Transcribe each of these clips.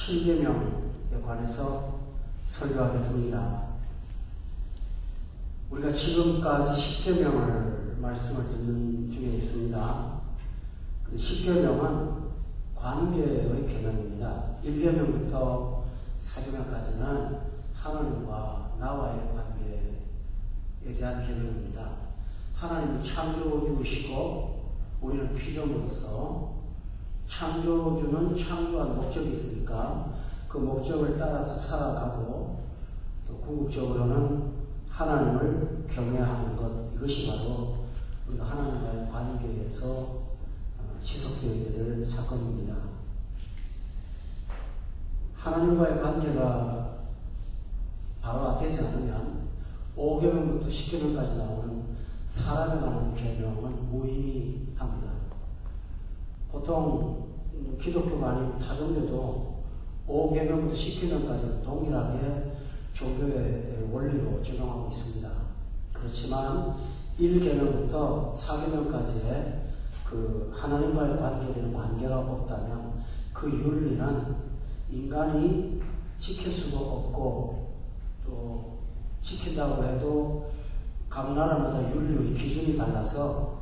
7계명에 관해서 설교하겠습니다. 우리가 지금까지 10계명을 말씀을 듣는 중에 있습니다. 10계명은 관계의 계명입니다. 1계명부터 4계명까지는 하나님과 나와의 관계에 대한 계명입니다. 하나님은 창조주시고 우리는 피조물로서 창조주는 창조한 목적이 있으니까 그 목적을 따라서 살아가고 또 궁극적으로는 하나님을 경외하는 것, 이것이 바로 우리가 하나님과의 관계에서 지속되어야 될 사건입니다. 하나님과의 관계가 바로가 되지 않으면 5계명부터 10계명까지 나오는 사람에 관한 계명은 무의미합니다. 보통 기독교가 아닌 타종교도 5계명부터 10계명까지는 동일하게 종교의 원리로 적용하고 있습니다. 그렇지만 1계명부터 4계명까지의 그 하나님과의 관계되는 관계가 없다면 그 윤리는 인간이 지킬 수가 없고 또 지킨다고 해도 각 나라마다 윤리의 기준이 달라서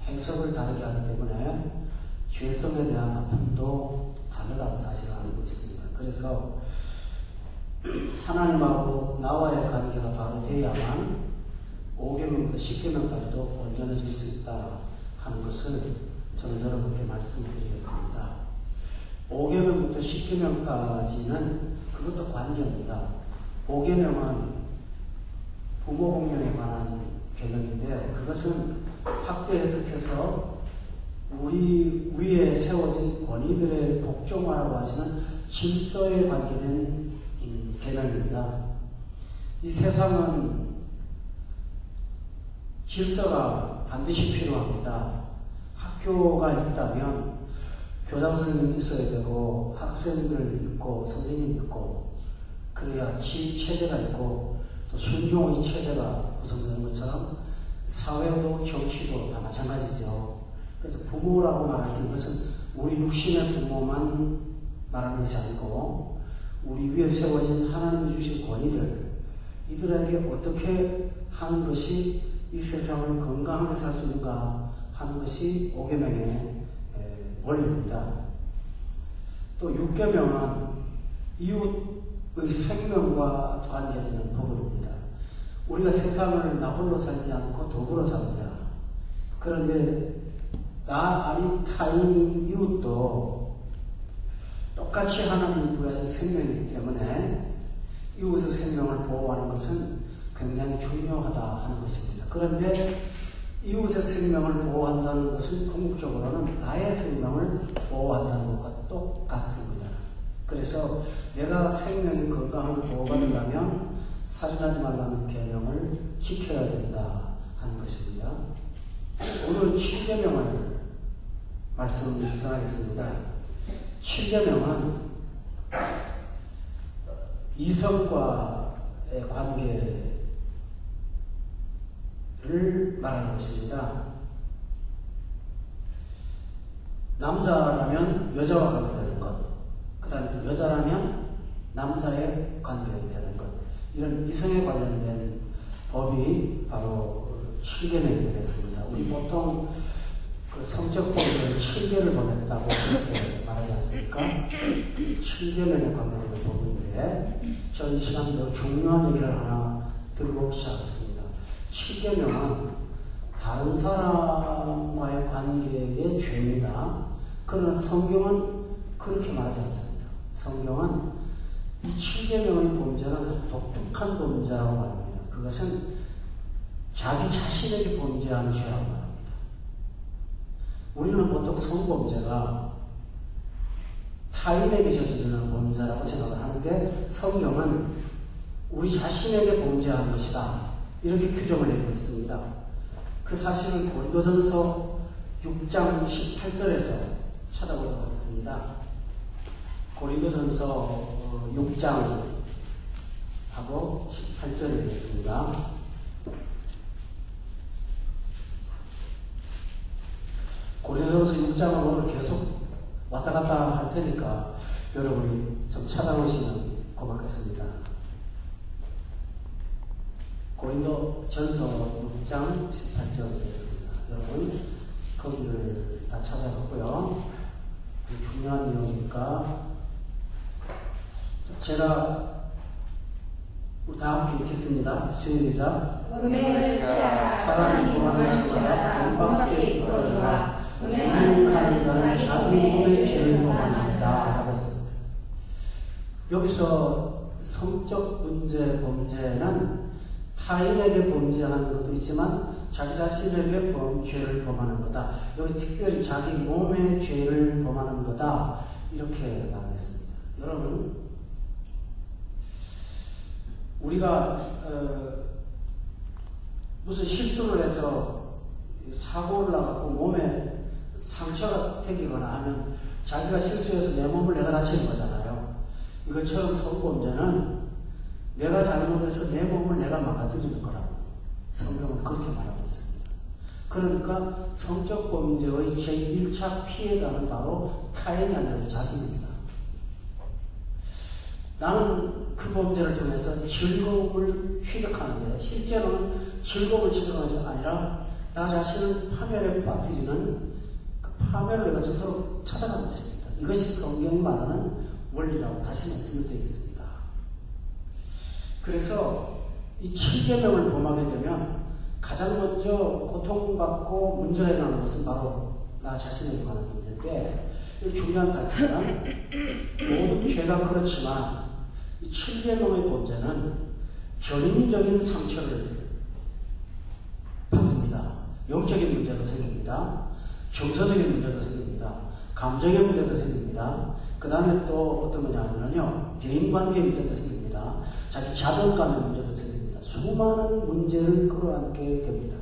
해석을 다르게 하기 때문에 죄성에 대한 아픔도 다르다는 사실을 알고 있습니다. 그래서 하나님하고 나와의 관계가 바로 되어야만 5계명부터 10계명까지도 온전해질 수 있다 하는 것을 저는 여러분께 말씀을 드리겠습니다. 5계명부터 10계명까지는 그것도 관계입니다. 5계명은 부모 공경에 관한 계명인데 그것은 확대 해석해서 우리 위에 세워진 권위들의 복종하라고 하시는 질서에 관계된 계명입니다. 이 세상은 질서가 반드시 필요합니다. 학교가 있다면 교장 선생님이 있어야 되고 학생들 있고 선생님 있고 그래야 지체제가 있고 또 순종의 체제가 구성되는 것처럼 사회도 정치도 다 마찬가지죠. 그래서 부모라고 말할 때 이것은 우리 육신의 부모만 말하는 것이 아니고 우리 위에 세워진 하나님이 주신 권위들 이들에게 어떻게 하는 것이 이 세상을 건강하게 살 수 있는가 하는 것이 5계명의 원리입니다. 또 6계명은 이웃의 생명과 관계되는 법입니다. 우리가 세상을 나 홀로 살지 않고 더불어 삽니다. 그런데 나 아닌 타인인 이웃도 똑같이 하나님이 부여하신 생명이기 때문에 이웃의 생명을 보호하는 것은 굉장히 중요하다 하는 것입니다. 그런데 이웃의 생명을 보호한다는 것은 궁극적으로는 나의 생명을 보호한다는 것과 똑같습니다. 그래서 내가 생명이 건강한 보호가 되려면 살인하지 말라는 계명을 지켜야 된다 하는 것입니다. 오늘 7계명을 말씀을 전하겠습니다. 7계명은 이성과의 관계를 말하는 것입니다. 남자라면 여자와 관계되는 것, 그 다음에 또 여자라면 남자의 관계가 되는 것, 이런 이성에 관련된 법이 바로 7계명이 되겠습니다. 우리 보통 그 성적 법을 7개를 보냈다고 그렇게 말하지 않습니까? 7계명에 관계되는 법인데 저는 이 시간 더 중요한 얘기를 하나 들고 시작하겠습니다. 7계명은 다른 사람과의 관계의 죄입니다. 그러나 성경은 그렇게 말하지 않습니다. 성경은 이 7계명의 범죄는 아주 독특한 범죄라고 말합니다. 그것은 자기 자신에게 범죄하는 죄라고 말합니다. 우리는 보통 성범죄가 타인에게 저지르는 범죄라고 생각을 하는데 성경은 우리 자신에게 범죄하는 것이다 이렇게 규정을 내리고 있습니다. 그 사실을 고린도전서 6장 18절에서 찾아보도록 하겠습니다. 고린도전서 6장 하고 18절에 있습니다. 고린도전서 6장은 오늘 계속 왔다 갔다 할 테니까 여러분이 좀 찾아오시면 고맙겠습니다. 고린도 전서 6장 18절 되겠습니다. 여러분 거기를 다 찾아봤고요. 중요한 내용이니까 제가 우리 다 함께 읽겠습니다. 시작. 음행을 피하라. 사람이 범하는 십자가 본받게 이끌어라. 음행하는 자는 자기 몸의 죄를 범하나이다 라고 했습니다. 여기서 성적 문제 범죄는 타인에게 범죄하는 것도 있지만 자기 자신에게 죄를 범하는 거다. 여기 특별히 자기 몸의 죄를 범하는 거다. 이렇게 말했습니다. 여러분, 우리가 무슨 실수를 해서 사고를 나갖고 몸에 상처가 생기거나 하면 자기가 실수해서 내 몸을 내가 다치는 거잖아요. 이것처럼 성범죄는 내가 잘못해서 내 몸을 내가 망가뜨리는 거라고 성경은 그렇게 말하고 있습니다. 그러니까 성적 범죄의 제1차 피해자는 바로 타인이 아니라 자신입니다. 나는 그 범죄를 통해서 즐거움을 취득하는데 실제로는 즐거움을 취득하는 것이 아니라 나 자신을 파멸에 빠뜨리는 그 파멸을 내가 스스로 찾아가는 것입니다. 이것이 성경이 말하는 원리라고 다시 말씀드리겠습니다. 그래서 이 7계명을 범하게 되면 가장 먼저 고통받고 문제가 나는 것은 바로 나 자신에게 관한 문제인데 중요한 사실은 모든 죄가 그렇지만 이 7계명의 범죄는 전인적인 상처를 받습니다. 영적인 문제도 생깁니다. 정서적인 문제도 생깁니다. 감정의 문제도 생깁니다. 그 다음에 또 어떤 거냐면요, 대인관계의 문제도 생깁니다. 자기 자존감의 문제도 생깁니다. 수많은 문제를 끌어안게 됩니다.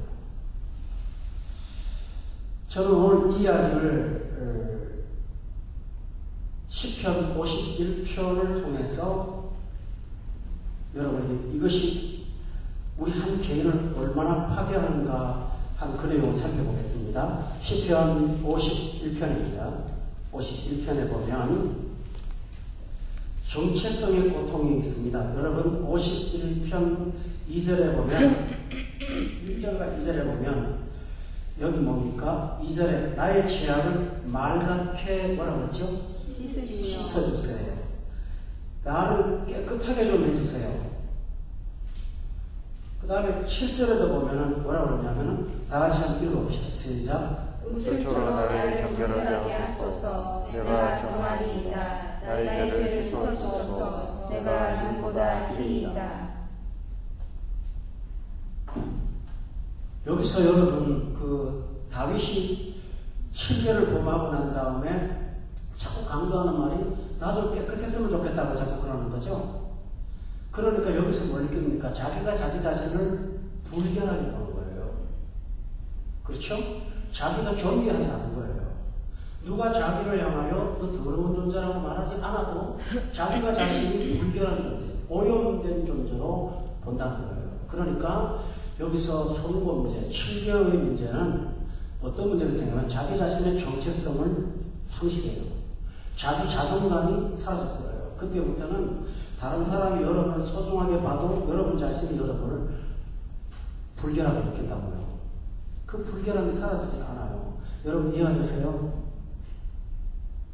저는 오늘 이 이야기를 시편 51편을 통해서 여러분이 이것이 우리 한 개인을 얼마나 파괴하는가 한 그 내용을 살펴보겠습니다. 시편 51편입니다. 51편에 보면 정체성의 고통이 있습니다. 여러분 51편 2절에 보면 1절과 2절에 보면 여기 뭡니까? 2절에 나의 죄악을 맑게 뭐라고 그랬죠? 씻어주세요. 나를 깨끗하게 좀 해주세요. 그 다음에 7절에도 보면은 뭐라고 그러냐면은 다 같이 한번 읽어봅시다. 시작. 웃음으로 나를 경멸하게 하소서. 내가 정하리이다. 나의 죄를 씻어주소서. 내가 눈보다 희리이다. 여기서 여러분 그 다윗이 7계를 범하고 난 다음에 자꾸 강조하는 말이 나도 깨끗했으면 좋겠다고 자꾸 그러는 거죠. 그러니까 여기서 뭘 느낍니까? 자기가 자기 자신을 불결하게 보는 거예요. 그렇죠? 자기가 존귀하지 않은 거예요. 누가 자기를 향하여 너 더러운 존재라고 말하지 않아도 자기가 자신이 불결한 존재, 오염된 존재로 본다는 거예요. 그러니까 여기서 성범죄, 7계의 문제는 어떤 문제가 생기냐면 자기 자신의 정체성을 상실해요. 자기 자존감이 사라질 거예요. 그때부터는 다른 사람이 여러분을 소중하게 봐도 여러분 자신이 여러분을 불결하게 느낀다고요. 그 불결함이 사라지지 않아요. 여러분 이해하세요?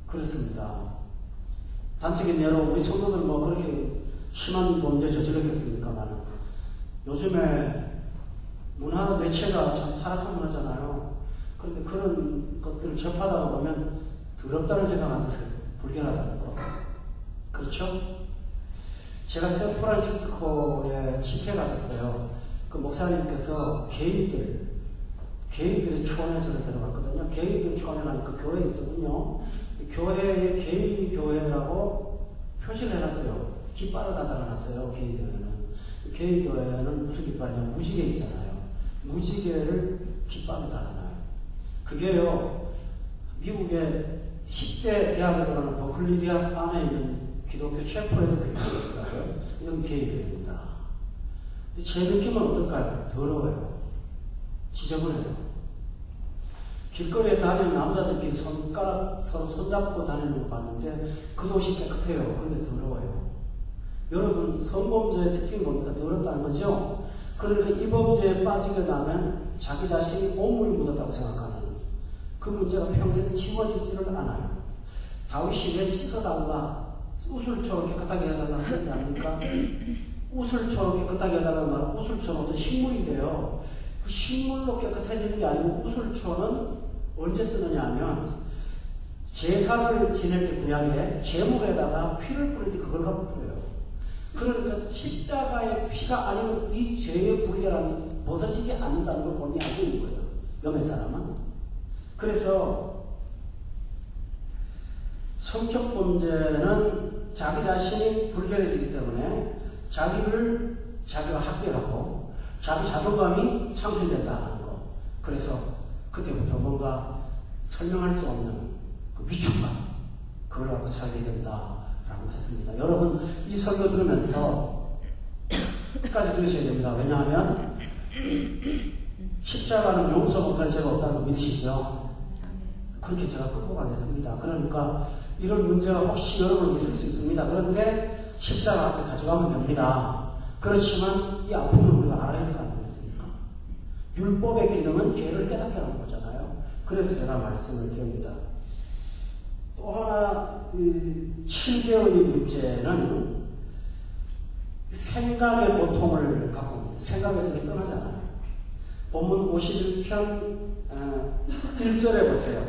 그렇습니다. 단적인 예로 우리 성도들 뭐 그렇게 심한 범죄 저질렀겠습니까만 요즘에 문화 매체가 참 타락한 문화잖아요. 그런데 그런 것들을 접하다가 보면 더럽다는 생각 안 드세요? 불결하다는 거. 그렇죠? 제가 샌프란시스코에 집회 갔었어요. 그 목사님께서 게이들의 초원에 저를 데려갔거든요. 게이들 초원에 가니까 교회에 있거든요. 교회에 게이 교회라고 표시를 해놨어요. 깃발을 다 달아놨어요. 게이 교회는. 게이 교회는 무슨 깃발이냐면 무지개 있잖아요. 무지개를 깃발로 달아놔요. 그게요, 미국의 10대 대학에 들어가는 버클리 대학 안에 있는 기독교 셰퍼에도 그렇게 있더라고요. 이건 게이교회입니다. 근데 제 느낌은 어떨까요? 더러워요. 지저분해요. 길거리에 다니는 남자들끼리 손가락 서로 손잡고 다니는 거 봤는데 그 옷이 깨끗해요. 근데 더러워요. 여러분, 성범죄의 특징이 뭡니까? 더럽다는 거죠. 그러니까 이 범죄에 빠지게 되면 자기 자신이 오물이 묻었다고 생각하는 그 문제가 평생 지워지지를 않아요. 다윗이 왜 씻어달라, 우슬초로 깨끗하게 해달라는 그러지 않습니까? 우슬초로 깨끗하게 해달라는 말은 우슬초는 식물인데요. 그 식물로 깨끗해지는 게 아니고 우슬초는 언제 쓰느냐 하면 제사를 지낼 때 구약에 제물에다가 피를 뿌릴 때 그걸 갖고 뿌려요. 그러니까 십자가의 피가 아니면 이 죄의 불결함이 벗어지지 않는다는 걸 본인이 알고 있는 거예요. 염의 사람은. 그래서 성격범죄는 자기 자신이 불결해지기 때문에 자기가 합격하고 자기 자존감이 상실된다는 거. 그래서 그때부터 뭔가 설명할 수 없는 그 위축감, 그걸 갖고 살게 된다라고 했습니다. 여러분, 이 설교 들으면서 끝까지 들으셔야 됩니다. 왜냐하면 십자가는 용서 못할 죄가 없다는 거 믿으시죠? 그렇게 제가 끌고 가겠습니다. 그러니까 이런 문제가 혹시 여러분 있을 수 있습니다. 그런데 십자가 앞에 가져가면 됩니다. 그렇지만 이 아픔을 우리가 알아야 될 거 아니겠습니까? 율법의 기능은 죄를 깨닫게 하는 거잖아요. 그래서 제가 말씀을 드립니다. 또 하나 7개월의 문제는 생각의 고통을 갖고 옵니다. 생각에서 떠나지 않아요. 본문 51편 1절에 보세요.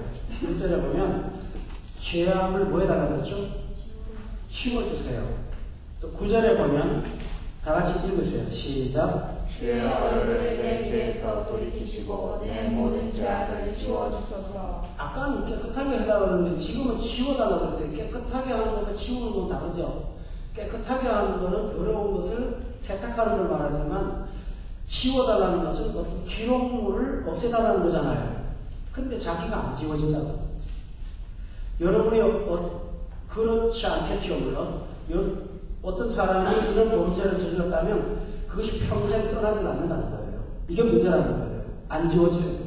1절에 보면 죄악을 뭐에다가 그랬죠? 심어주세요. 또 9절에 보면 다 같이 읽으세요. 시작. 죄악을 내 죄에서 돌이키시고 내 모든 죄악을 지워주소서. 아까는 깨끗하게 해달라고 했는데 지금은 지워달라고 했어요. 깨끗하게 하는 것과 지우는 건 다르죠. 깨끗하게 하는 것은 더러운 것을 세탁하는 걸 말하지만 지워달라는 것은 어떤 기록물을 없애달라는 거잖아요. 근데 자기가 안 지워진다고. 여러분이 그렇지 않겠죠, 물론. 어떤 사람이 이런 범죄를 저질렀다면 그것이 평생 떠나지 않는다는 거예요. 이게 문제라는 거예요. 안 지워지는 거예요.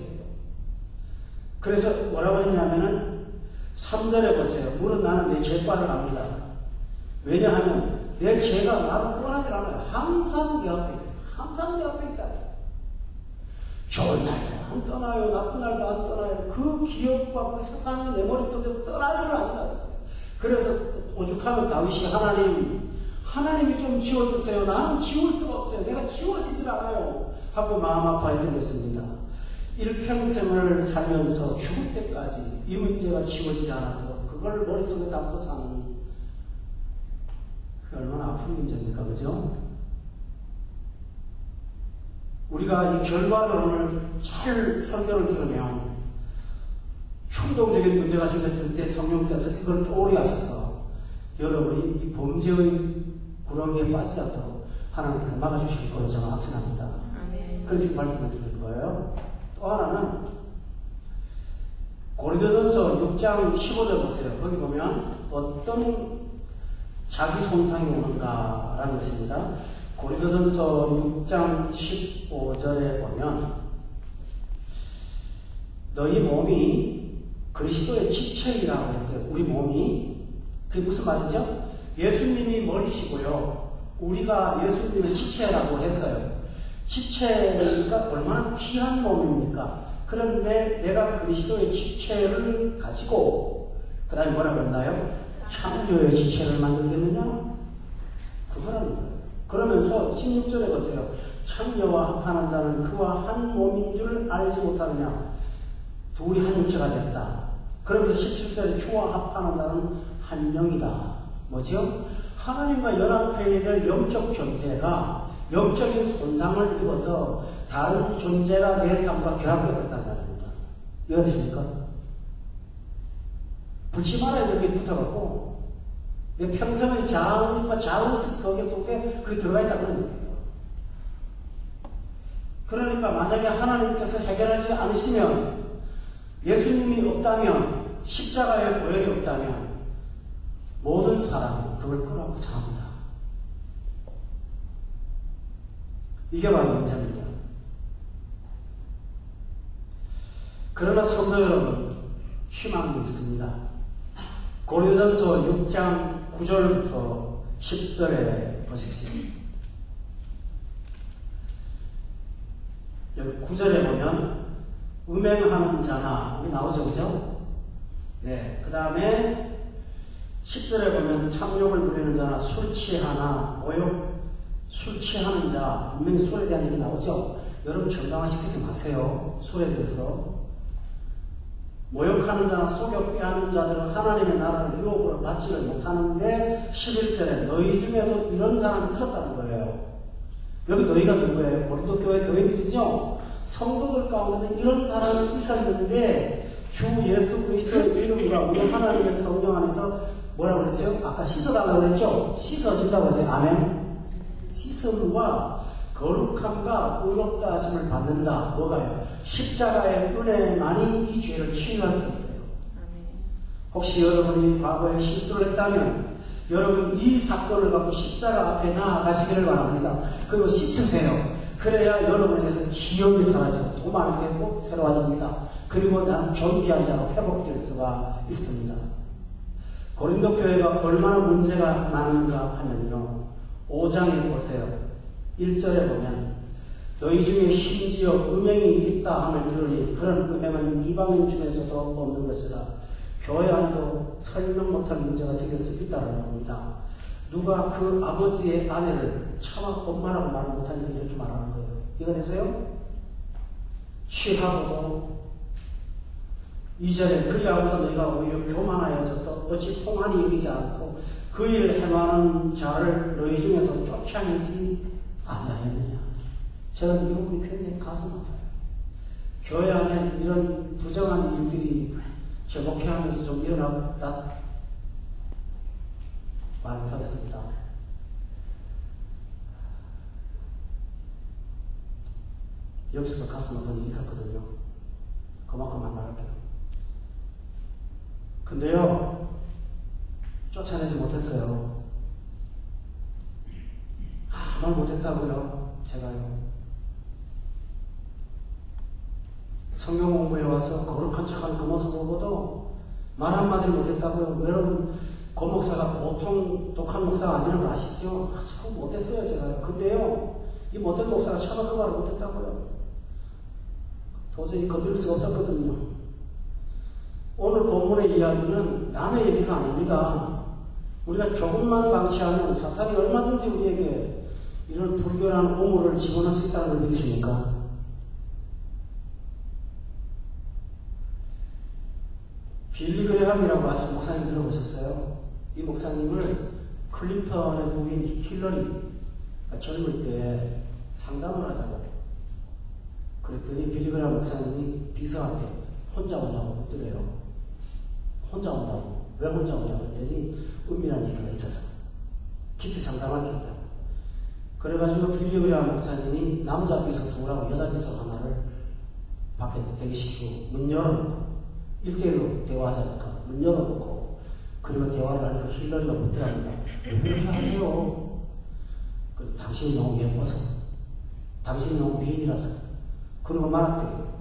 그래서 뭐라고 했냐면은 3절에 보세요. 물은 나는 내 죄과를 압니다. 왜냐하면 내 죄가 나를 떠나지 않아요. 항상 내 앞에 있어요. 항상 내 앞에 있다. 좋은 날도 안 떠나요. 나쁜 날도 안 떠나요. 그 기억과 그 회상이 내 머릿속에서 떠나지를 않는다고 했어요. 그래서 오죽하면 다윗이 하나님이 좀 지워주세요. 나는 지울 수가 없어요. 내가 지워지질 않아요. 하고 마음 아파했던 것입니다. 일평생을 살면서 죽을 때까지 이 문제가 지워지지 않아서 그걸 머릿속에 담고 사는 얼마나 아픈 문제입니까? 그죠? 우리가 이 결과를 오늘 잘 설교를 들으면 충동적인 문제가 생겼을 때 성령께서 이걸 떠오르게 하셔서 여러분이 이 범죄의 구렁이에 빠지지 않도록 하나님께서 막아주실 거로 저는 확신합니다. 그래서 말씀을 드릴 거예요. 또 하나는 고린도전서 6장 15절 보세요. 거기 보면 어떤 자기 손상이 오는가라는 것입니다. 고린도전서 6장 15절에 보면 너희 몸이 그리스도의 지체이라고 했어요. 우리 몸이. 그게 무슨 말이죠? 예수님이 머리시고요. 우리가 예수님의 지체라고 했어요. 지체니까 얼마나 귀한 몸입니까? 그런데 내가 그리스도의 지체를 가지고 그 다음에 뭐라 그랬나요? 창조의 지체를 만들겠느냐? 그거라는 거예요. 그러면서 16절에 보세요. 창조와 합하는 자는 그와 한 몸인 줄 알지 못하느냐? 둘이 한 육체가 됐다. 그러면서 17절에 주와 합하는 자는 한 명이다. 뭐죠? 하나님과 연합해야 될 영적 존재가 영적인 손상을 입어서 다른 존재가 내 삶과 결합되었다는 말입니다. 이해되십니까? 불치마라에 이렇게 붙어갖고 내 평생의 자의과 자의식 속에 그게 들어가 있다는 거예요. 그러니까 만약에 하나님께서 해결하지 않으시면 예수님이 없다면 십자가의 보혈이 없다면 모든 사람은 그걸 끌어안고 삽니다. 이게 바로 문제입니다. 그러나 성도 여러분, 희망이 있습니다. 고린도전서 6장 9절부터 10절에 보십시오. 여기 9절에 보면 음행하는 자나, 여기 나오죠, 그죠? 네. 그 다음에 10절에 보면 탐욕을 부리는 자나, 술 취하나, 술 취하는 자, 분명히 술에 대한 얘기 나오죠? 여러분 정당화시키지 마세요. 술에 대해서. 모욕하는 자나 속여 자들은 하나님의 나라를 유업으로 받지를 못하는데 11절에 너희 중에도 이런 사람이 있었다는 거예요. 여기 너희가 누구예요? 고린도 교회 교인들이죠? 성도들 가운데 이런 사람이 있었는데 주 예수 그리스도의 이름과 우리 하나님의 성령 안에서 뭐라고 그랬죠? 아까 씻어달라고 그랬죠? 씻어진다고 했어요. 아멘? 씻음과 거룩함과 의롭다 하심을 받는다. 뭐가요? 십자가의 은혜만이 이 죄를 치유할 수 있어요. 혹시 여러분이 과거에 실수를 했다면 여러분 이 사건을 갖고 십자가 앞에 나아가시기를 바랍니다. 그리고 씻으세요. 그래야 여러분에게서 기억이 사라지고 도망이 되고 새로워집니다. 그리고 나는 존귀한 자로 회복될 수가 있습니다. 고린도 교회가 얼마나 문제가 많은가 하면요. 5장에 보세요. 1절에 보면 너희 중에 심지어 음행이 있다 함을 들으니 그런 음행은 이방인 중에서도 없는 것이라. 교회 안에도 설명 못할 문제가 생길 수 있다는 겁니다. 누가 그 아버지의 아내를 차마 엄마라고 말 못하니까 이렇게 말하는 거예요. 이거 되세요? 취하고도 2절에 그리하고도 너희가 오히려 교만하여져서 어찌 통한이 이기지 않고 그 일을 행하는 자를 너희 중에서 쫓아내지 아니하였느냐. 저는 이 부분이 굉장히 가슴 아파요. 교회 안에 이런 부정한 일들이 저 목회하면서 좀 일어났다 말 못하겠습니다. 여기서도 가슴 아픈 일이 있었거든요. 그만큼만 말할게요. 근데요, 쫓아내지 못했어요. 말 못했다고요. 제가요. 성경 공부에 와서 거룩한 척한 그 모습을 보고도 말 한마디를 못했다고요. 여러분, 고 목사가 보통 독한 목사가 아니라는 거 아시죠? 참 못했어요, 제가요. 근데요, 이 못된 목사가 차마 그 말을 못했다고요. 도저히 건드릴 수가 없었거든요. 오늘 본문의 이야기는 남의 얘기가 아닙니다. 우리가 조금만 방치하면 사탄이 얼마든지 우리에게 이런 불결한 오물을 집어넣을 수 있다는 걸 믿으십니까? 빌리 그레함이라고 아시는 목사님 들어보셨어요? 이 목사님을 클린턴의 부인 힐러리가 젊을 때 상담을 하자고 그랬더니 빌리 그레함 목사님이 비서한테 혼자 오냐고 묻더래요. 혼자 온다고. 왜 혼자 오냐고 했더니 은밀한 얘기가 있어서 깊이 상담할 게 있다고. 그래가지고 빌리 그레함 목사님이 남자 비서 두라고 여자 비서 하나를 밖에 대기시키고 문 열어놓고 1대1로 대화하자니까 문 열어놓고 그리고 대화를 하니까 힐러리가 묻더랍니다. 왜 그렇게 하세요? 당신이 너무 예뻐서, 당신이 너무 미인이라서. 그리고 말할게요.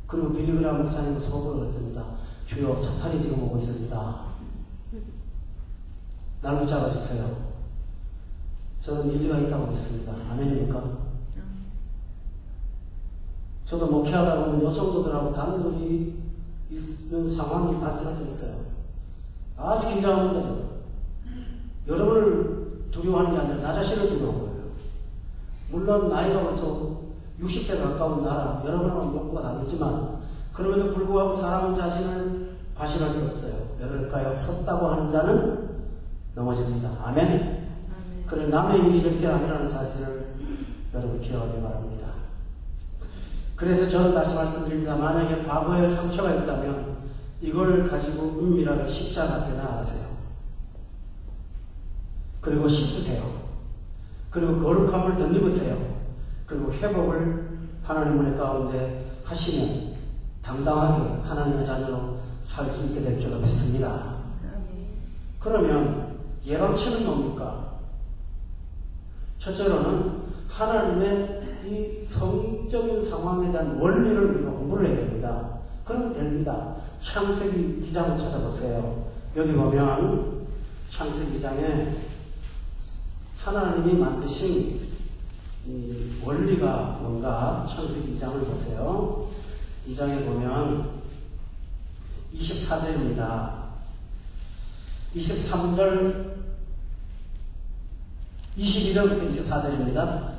그리고 빌리 그레함 목사님은 속으로 그랬습니다. 주여, 사탄이 지금 오고 있습니다. 날 붙잡아주세요. 저는 일리가 있다고 믿습니다. 아멘입니까? 저도 목회하다 보면 여성도들하고 단둘이 있는 상황이 발생할 때 있어요. 아주 긴장합니다, 저는. 여러분을 두려워하는 게 아니라 나 자신을 두려워한 거예요. 물론 나이가 벌써 60대 가까운 나라, 여러분하고는 욕구가 다르지만 그럼에도 불구하고 사람은 자신을 과신할 수 없어요. 왜 그럴까요? 섰다고 하는 자는 넘어집니다. 아멘? 그래, 남의 일이 절대 아니라는 사실을 여러분 기억하기 바랍니다. 그래서 저는 다시 말씀드립니다. 만약에 과거에 상처가 있다면 이걸 가지고 은밀하게 십자가 앞에 나아가세요. 그리고 씻으세요. 그리고 거룩함을 덧입으세요. 그리고 회복을 하나님 은혜 가운데 하시면 당당하게 하나님의 자녀로 살 수 있게 될 줄로 믿습니다. 그러면 예방책은 뭡니까? 첫째로는 하나님의 이 성적인 상황에 대한 원리를 우리가 공부해야 공부를 해야 됩니다. 그러면 됩니다. 창세기 2장을 찾아보세요. 여기 보면 창세기 2장에 하나님이 만드신 이 원리가 뭔가 창세기 2장을 보세요. 2장에 보면 24절입니다. 23절 22절부터 24절입니다.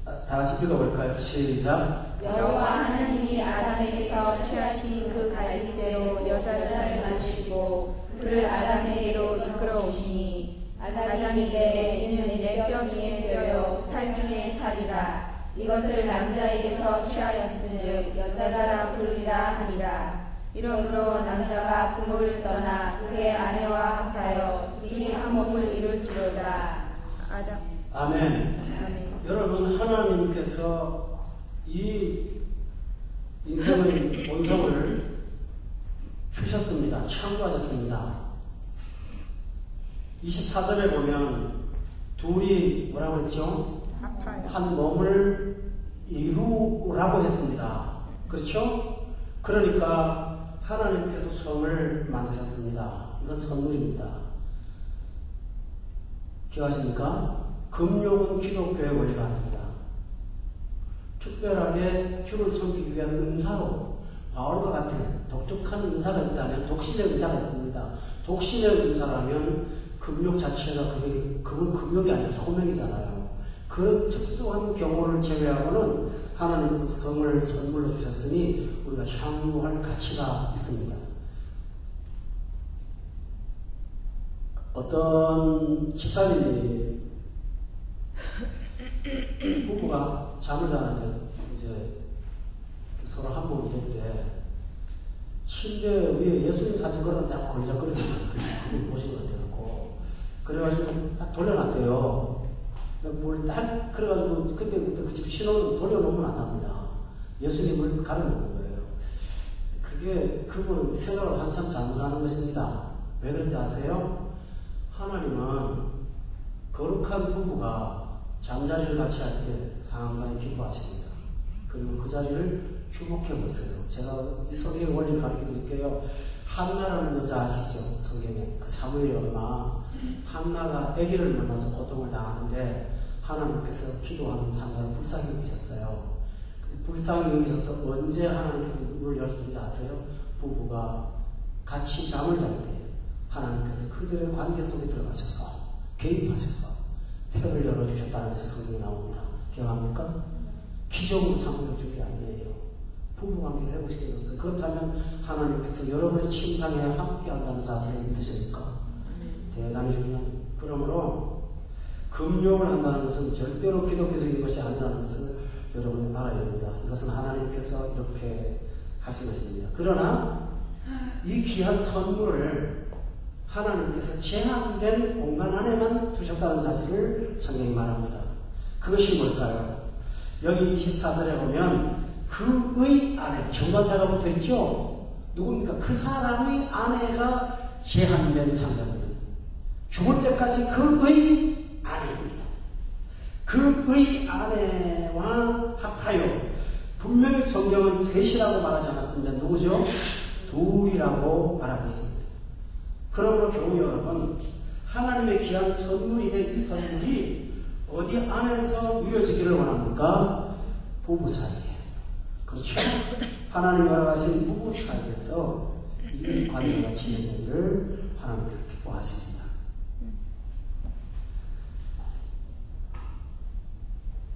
다 같이 읽어볼까요? 시작. 여호와 하나님이 아담에게서 취하신 그 갈림대로 여자를 만드시고 그를 아담에게로 이끌어오시니 아담이 이르되 이는 내 뼈 중에 뼈요 살 중에 살이라. 이것을 남자에게서 취하였은즉 여자라 부르리라 하니라. 이러므로 남자가 부모를 떠나 그의 아내와 합하여 둘이 한 몸을 이룰지로다. 아멘. 아멘. 여러분, 하나님께서 이 인생의 본성을 주셨습니다. 창조하셨습니다. 24절에 보면 둘이 뭐라고 했죠? 한 몸을 이루라고 했습니다. 그렇죠? 그러니까 하나님께서 성을 만드셨습니다. 이건 선물입니다. 기억하십니까? 금욕은 기독교의 원리가 아닙니다. 특별하게 주를 섬기기 위한 은사로 바울과 같은 독특한 은사가 있다면 독신의 은사가 있습니다. 독신의 은사라면 금욕 자체가 그건 금욕이 아니라 소명이잖아요. 그런 특수한 경우를 제외하고는 하나님께서 성을 선물로 주셨으니 우리가 향유할 가치가 있습니다. 어떤 집사님이 부부가 잠을 자는데 이제 서로 한 몸이 될 때 침대 위에 예수님 사진 걸어서 자꾸 걸리적거리는 그걸 보신 것 같아요. 그래가지고 딱 돌려놨대요. 뭘 딱 그래가지고 그때부터 그 집 신호를 돌려놓으면 안 합니다. 예수님을 가려놓는 거예요. 그게 그분은 생각을 한참 잘못하는 것입니다. 왜 그런지 아세요? 하나님은 거룩한 부부가 잠자리를 같이 할 때 상당히 기뻐하십니다. 그리고 그 자리를 주목해 보세요. 제가 이 성경의 원리를 가르쳐 드릴게요. 한나라는 여자 아시죠? 성경에 그 사무엘의 엄마 한나가 아기를 만나서 고통을 당하는데 하나님께서 기도하는 한나를 불쌍히 여기셨어요. 불쌍히 여기셔서 언제 하나님께서 문을 열어준지 아세요? 부부가 같이 잠을 잘 때 하나님께서 그들의 관계 속에 들어가셔서 개입하셔서 태를 열어주셨다는 것이 성경에 나옵니다. 기억합니까? 기적으로 상을 준 게 아니에요. 부부관계를 회복시켜줬어요. 그렇다면 하나님께서 여러분의 침상에 함께한다는 사실을 믿으십니까? 대단히 중요한. 그러므로 금욕을 한다는 것은 절대로 기독교적인 것이 아니라는 것을 여러분이 알아야 됩니다. 이것은 하나님께서 이렇게 하신 것입니다. 그러나 이 귀한 선물을 하나님께서 제한된 공간 안에만 두셨다는 사실을 성경이 말합니다. 그것이 뭘까요? 여기 24절에 보면 그의 아내, 정관사가 붙어 있죠? 누굽니까? 그 사람의 아내가 제한된 상대입니다. 죽을 때까지 그의 아내입니다. 그의 아내와 합하여 분명히 성경은 셋이라고 말하지 않았습니다. 누구죠? 둘이라고 말하고 있습니다. 그러므로 교우 여러분, 하나님의 귀한 선물이 된 이 선물이 어디 안에서 누려지기를 원합니까? 부부 사이에. 그렇죠? 하나님 열어가신 부부 사이에서 이 관계가 진행되기를 하나님께서 기뻐하십니다.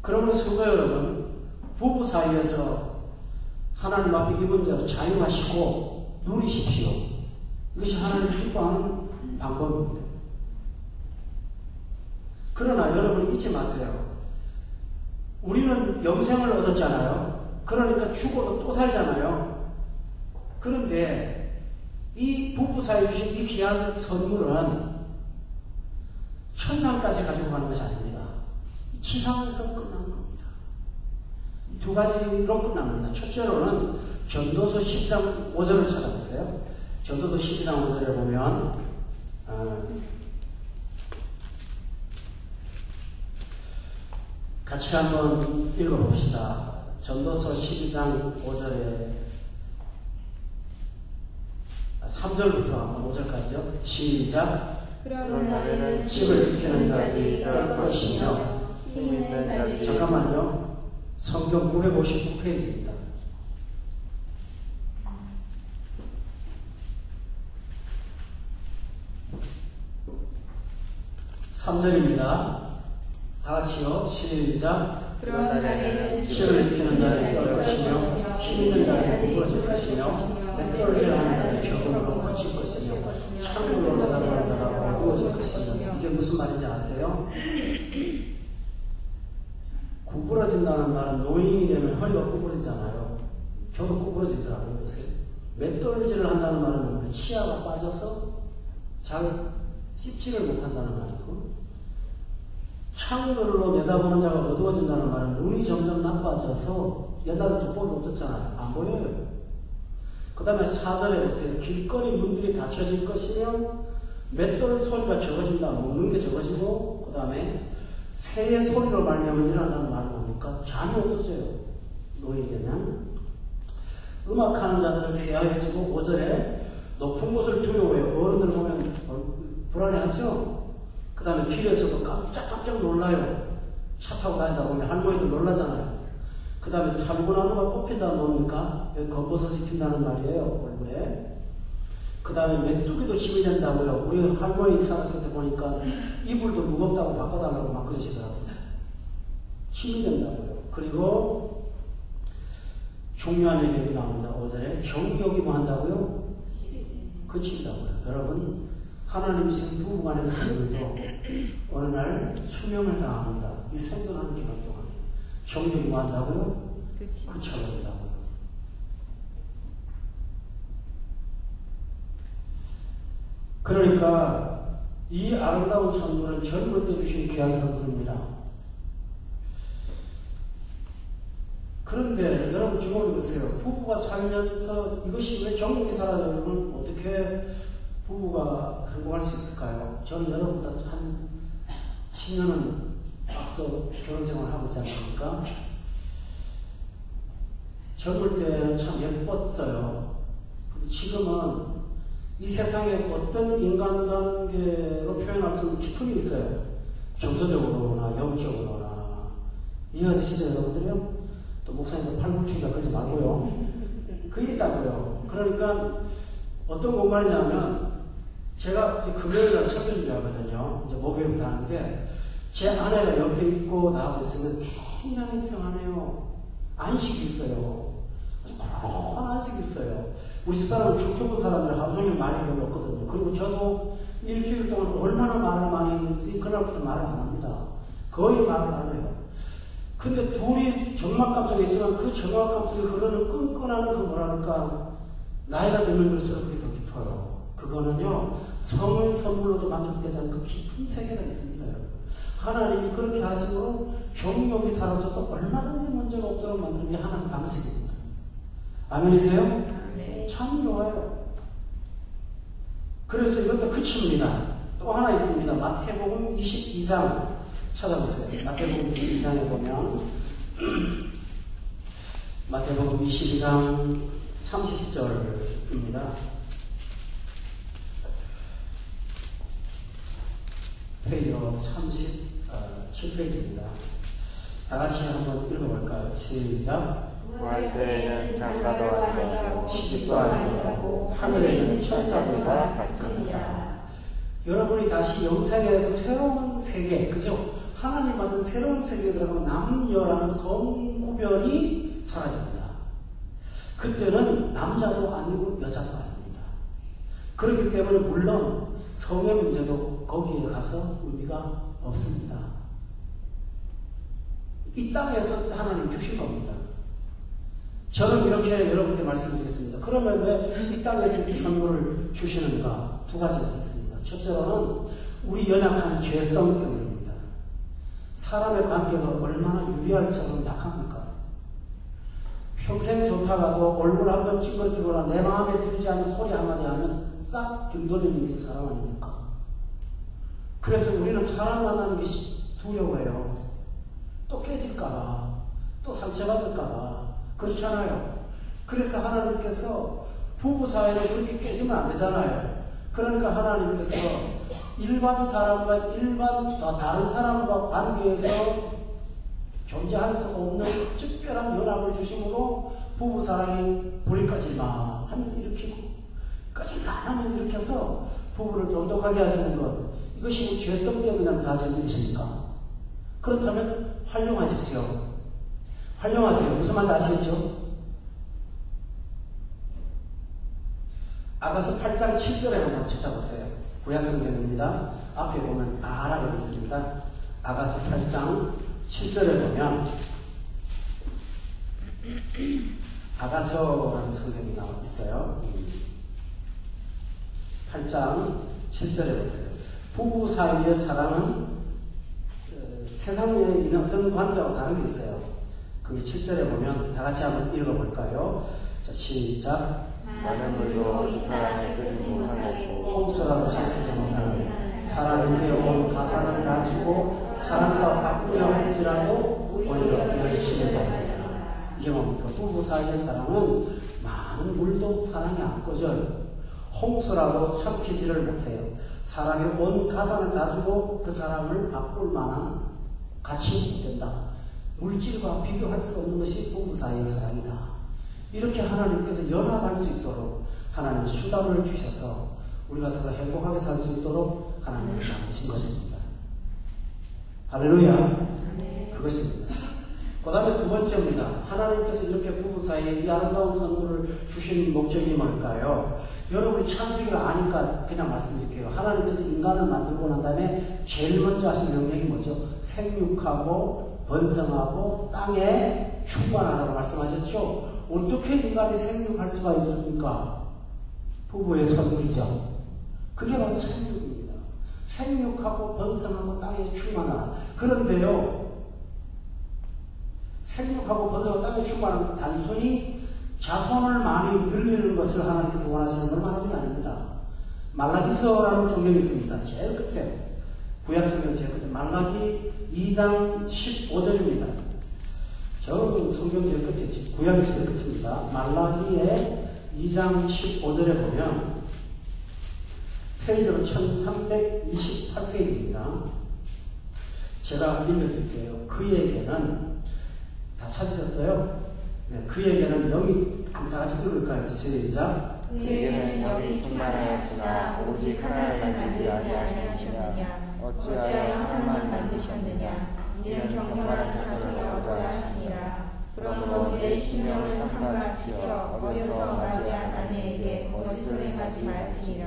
그러므로 성도 여러분, 부부 사이에서 하나님 앞에 이 문제로 자유하시고 누리십시오. 이것이 하나님을 기뻐하는 방법입니다. 그러나 여러분 잊지 마세요. 우리는 영생을 얻었잖아요. 그러니까 죽어도 또 살잖아요. 그런데 이 부부 사이에 주신 이 귀한 선물은 천상까지 가지고 가는 것이 아닙니다. 지상에서 끝나는 겁니다. 두 가지로 끝납니다. 첫째로는 전도서 10장 5절을 찾아보세요. 전도서 12장 5절에 보면 같이 한번 읽어봅시다. 전도서 12장 5절에 3절부터 한번 5절까지요. 시작. 그런 날에는 집을 지키는 자들이 될 것이며. 힘 있는 자들이. 잠깐만요. 성경 959페이지입니다. 3절입니다. 다같이요. 시작. 그런 날에는 집을 지키는 자들이 될 것이며 힘 있는 자들이 부러질 것이며 맷돌질하는 자들이 적응으로 거칠 것이며 창으로 내다보는 자가 어두워질 것이며. 이게 무슨 말인지 아세요? 구부러진다는 말은 노인이 되면 허리가 구부러지잖아요. 저도 구부러지더라고요, 요새. 맷돌질을 한다는 말은 치아가 빠져서 잘 씹지를 못한다는 말이고, 창들로 내다보는 자가 어두워진다는 말은 눈이 점점 나빠져서 옛날에 돋보기 없었잖아요. 안 보여요. 그 다음에 4절에 보세요. 길거리 문들이 닫혀질 것이며 맷돌 소리가 적어진다. 먹는 게 적어지고, 그 다음에 새의 소리로 말미암아 일어난다는 말은 뭡니까? 잠이 없어져요. 노인이 되면. 음악하는 자들은 새하얘지고 5절에 높은 곳을 두려워해요. 어른들 보면 불안해하죠? 그 다음에 길에서도 깜짝깜짝 놀라요. 차 타고 다니다 보면 할머니들 놀라잖아요. 그 다음에 살구나무가 뽑힌다는 뭡니까? 여기 검버섯이 핀다는 말이에요. 얼굴에. 그 다음에 메뚜기도 집이 된다고요. 우리 할머니 살았을 때 보니까 이불도 무겁다고 바꿔달라고 막 그러시더라고요. 집이 된다고요. 그리고 중요한 얘기가 나옵니다. 5절에 정욕이 뭐 한다고요? 그친다고요. 여러분, 하나님이 생 부부간의 삶에도 어느 날 수명을 다합니다. 이 생존하는 기간 동안에 정욕이 뭐 한다고요? 그쳐버린다고요. 그러니까 이 아름다운 선물은 젊을 때 주신 귀한 선물입니다. 그런데 여러분 주목해 보세요. 부부가 살면서 이것이 왜 정욕이 사라지면 어떻게 부부가 행복할 수 있을까요? 저는 여러분보다 한 10년은 앞서 결혼생활을 하고 있지 않습니까? 젊을 때는 참 예뻤어요. 근데 지금은 이 세상에 어떤 인간관계로 표현할 수 있는 기품이 있어요. 정서적으로나 영적으로나. 이해가 되시죠, 여러분들이요? 또 목사님들 팔불출자 그러지 말고요. 그게 있다고요. 그러니까 어떤 공간이냐면 제가 금요일날 설교 준비하거든요. 이제 목요일부터 하는데 제 아내가 옆에 있고 나하고 있으면 굉장히 평안해요. 안식이 있어요. 아주 고런 안식이 있어요. 우리 집사람은 죽 죽은 사람들 하루 종일 말이 별로 없거든요. 그리고 저도 일주일 동안 얼마나 말을 많이 했는지 그날부터 말을 안 합니다. 거의 말을 안 해요. 근데 둘이 적막감 속에 있지만 그 적막감 속에 흐르는 끈끈한 그 뭐랄까 나이가 들면 들수록 그게 더 깊어요. 그거는요 성의 선물로도 만족되지 않는 그 깊은 세계가 있습니다. 여러분. 하나님이 그렇게 하시고 정욕이 사라져도 얼마든지 문제가 없도록 만드는 게 하나님 방식입니다. 아멘이세요? 네. 참 좋아요. 그래서 이것도 끝입니다. 또 하나 있습니다. 마태복음 22장 찾아보세요. 마태복음 22장에 보면 마태복음 22장 30절입니다. 페이지로 37페이지입니다. 다 같이 한번 읽어볼까요? 시작. 구할 때에는 장가도 아니하고 시집도 아니하고 하늘에 있는 천사들과 같으니라. 여러분이 다시 영생에서 새로운 세계, 그죠? 하나님 받은 새로운 세계에 들어가면 남녀라는 성구별이 사라집니다. 그때는 남자도 아니고 여자도 아닙니다. 그렇기 때문에 물론 성의 문제도 거기에 가서 의미가 없습니다. 이 땅에서 하나님 주신 겁니다. 저는 이렇게 여러분께 말씀드리겠습니다. 그러면 왜 이 땅에서 이 선물을 주시는가? 두 가지가 있습니다. 첫째로는 우리 연약한 죄성 때문입니다. 사람의 관계가 얼마나 유리할처럼 약합니까? 평생 좋다가도 얼굴 한번 찡그러뜨거나 내 마음에 들지 않는 소리 한마디 하면 싹 등 돌리는 게 사람 아닙니까? 그래서 우리는 사람 만나는 게 두려워해요. 또 깨질까봐, 또 상처받을까봐. 그렇잖아요. 그래서 하나님께서 부부 사이는 그렇게 깨지면 안 되잖아요. 그러니까 하나님께서 일반 사람과 더 다른 사람과 관계에서 존재할 수 없는 특별한 연합을 주심으로 부부 사랑이 불이 꺼질만 하면 일으키고 꺼질만 하면 일으켜서 부부를 돈독하게 하시는 것, 이것이 죄성 때문이라는 사실을 믿으십니까? 그렇다면 활용하십시오. 활용하세요. 무슨 말인지 아시겠죠? 아가서 8장 7절에 한번 찾아보세요. 구약성경입니다. 앞에 보면 아라고 되어 있습니다. 아가서 8장 7절에 보면 아가서라는 성경이 나와 있어요. 8장 7절에 보세요. 부부 사이의 사랑은 세상에 있는 어떤 관계와 다른 게 있어요. 그 7절에 보면 다 같이 한번 읽어볼까요? 자, 시작. 많은 물로 이 사랑을 끄지 못하겠고 홍수라도 삼키지 못하는 사랑을 깨어온 가사를 가지고 사랑과 바꾸려 할지라도 오히려 비어지시는 겁니다. 이게 뭡니까? 부부 사이의 사랑은 많은 물도 사랑이 안 꺼져요. 홍수라도 삼키지를 못해요. 사랑의 온 가산을 가지고 그 사랑을 바꿀 만한 가치는 못 된다. 물질과 비교할 수 없는 것이 부부 사이의 사랑이다. 이렇게 하나님께서 연합할 수 있도록 하나님 수단을 주셔서 우리가 서로 행복하게 살 수 있도록 하나님이 만드신 것입니다. 할렐루야. 그것입니다. 그 다음에 두 번째입니다. 하나님께서 이렇게 부부 사이에 이 아름다운 선물을 주신 목적이 뭘까요? 여러분이 창세기를 아니까 그냥 말씀드릴게요. 하나님께서 인간을 만들고 난 다음에 제일 먼저 하신 명령이 뭐죠? 생육하고 번성하고 땅에 충만하라고 말씀하셨죠? 어떻게 인간이 생육할 수가 있습니까? 부부의 선물이죠. 그게 바로 생육입니다. 생육하고 번성하고 땅에 충만하라. 그런데요, 생육하고 번성하고 땅에 충만하는 것은 단순히 자손을 많이 늘리는 것을 하나님께서 원하시는 걸 말하는 게 아닙니다. 말라기서라는 성경이 있습니다. 제일 끝에, 구약성경 제일 끝에 말라기 2장 15절입니다. 저는 성경 제일 끝에, 구약이 제일 끝입니다. 말라기의 2장 15절에 보면 페이지로 1328페이지입니다. 제가 읽어드릴게요. 그에게는, 다 찾으셨어요? 네, 그에게는 여기 다 같이 읽을까요? 시작. 그에게는 영이 충만하였으나 오직 하나님만 만들지 아니하셨느냐. 어찌하여 하나님만 만드셨느냐. 이는 경건한 자손을 얻고자 하시니라. 그러므로 내 신명을 삼가 지켜 어려서 맞이한 아내에게 거짓을 행하지 말지니라.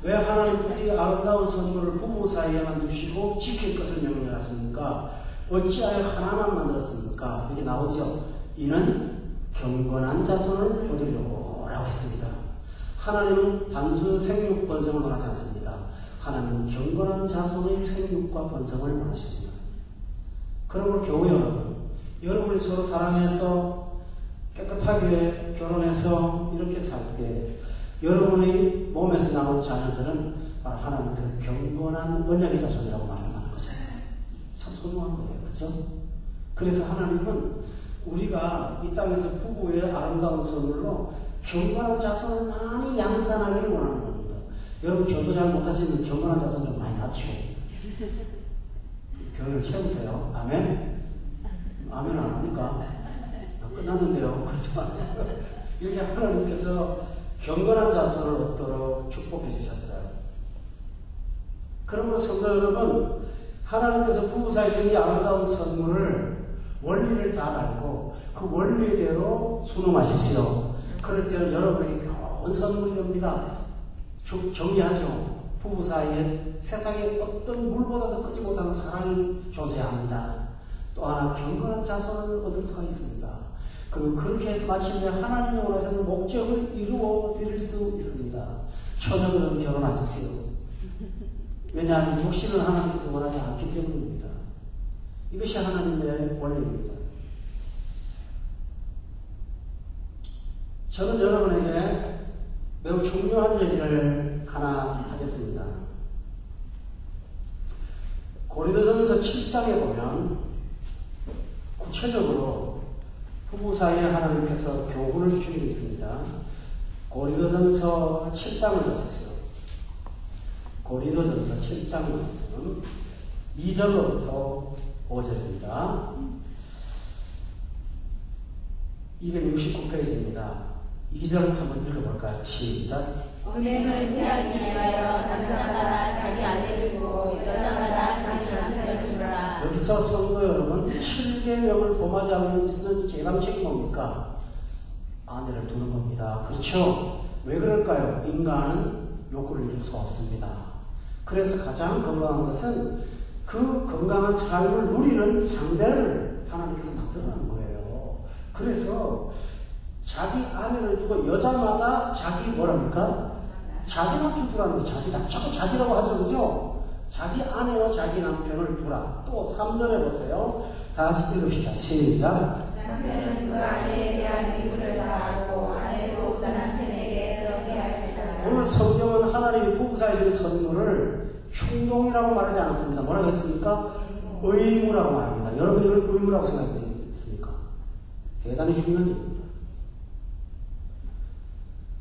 왜 하나님께서 아름다운 선물을 부부 사이에만 두시고 지킬 것을 명령하십니까? 어찌하여 하나만 만들었습니까? 이게 나오죠. 이는 경건한 자손을 얻으려고 했습니다. 하나님은 단순 생육 번성을 원하지 않습니다. 하나님은 경건한 자손의 생육과 번성을 원하십니다. 그러므로 교회 여러분이 서로 사랑해서 깨끗하게 결혼해서 이렇게 살 때 여러분의 몸에서 나온 자녀들은 하나님 그 경건한 언약의 자손이라고 말씀하는 것이에요. 참 소중한 거예요. 그렇죠? 그래서 하나님은 우리가 이 땅에서 부부의 아름다운 선물로 경건한 자손을 많이 양산하기를 원하는 겁니다. 여러분 저도 잘 못하시면 경건한 자손 좀 많이 낳죠. 교회를 채우세요. 아멘? 아멘 안 합니까? 끝났는데요. 그렇죠? 이렇게 하나님께서 경건한 자손을 얻도록 축복해 주셨어요. 그러므로 성도 여러분, 하나님께서 부부 사이에 준 이 아름다운 선물을 원리를 잘 알고 그 원리대로 순응하십시오. 그럴 때는 여러분에게 좋은 선물이 됩니다. 정리하죠. 부부 사이에 세상에 어떤 물보다도 끄지 못하는 사랑이 존재해야 합니다. 또 하나 경건한 자손을 얻을 수가 있습니다. 그렇게 해서 마침내 하나님이 원하시는 목적을 이루어 드릴 수 있습니다. 처녀들은 결혼하십시오. 왜냐하면 독신을 하나님께서 원하지 않기 때문입니다. 이것이 하나님의 원리입니다. 저는 여러분에게 매우 중요한 얘기를 하나 하겠습니다. 고린도전서 7장에 보면 구체적으로 부부 사이에 하나님께서 교훈을 주신 게 있습니다. 고린도전서 7장을 봤었어요. 고린도전서 7장 말씀 2절부터 5절입니다. 269페이지입니다. 2절 한번 읽어볼까요? 시작. 음행을 피하기 위하여 남자마다 자기 아내를 두고 여자마다 자기 남편을 두라. 여기서 성도 여러분, 7계명을 범하지 않는 있는 제방책이 뭡니까? 아내를 두는 겁니다. 그렇죠? 왜 그럴까요? 인간은 욕구를 이룰 수가 없습니다. 그래서 가장 건강한 것은 그 건강한 삶을 누리는 상대를 하나님께서 만들어낸 거예요. 그래서 자기 아내를 두고 여자마다 자기 뭐랍니까? 자기 남편 두라는 거, 자꾸 자기라고 하죠, 그죠? 자기 아내와 자기 남편을 두라. 또 3절에 보세요. 다 같이 읽읍시다. 시작. 남편은 그 아내에 대한 의무를 다하고 아내도 그 남편에게 그렇게 해야 되잖아요. 오늘 성경은 하나님이 부부 사이의 그 선물을 충동이라고 말하지 않았습니다. 뭐라고 했습니까? 의무라고 말합니다. 여러분이 이걸 의무라고 생각했습니까? 대단히 중요한 일입니다.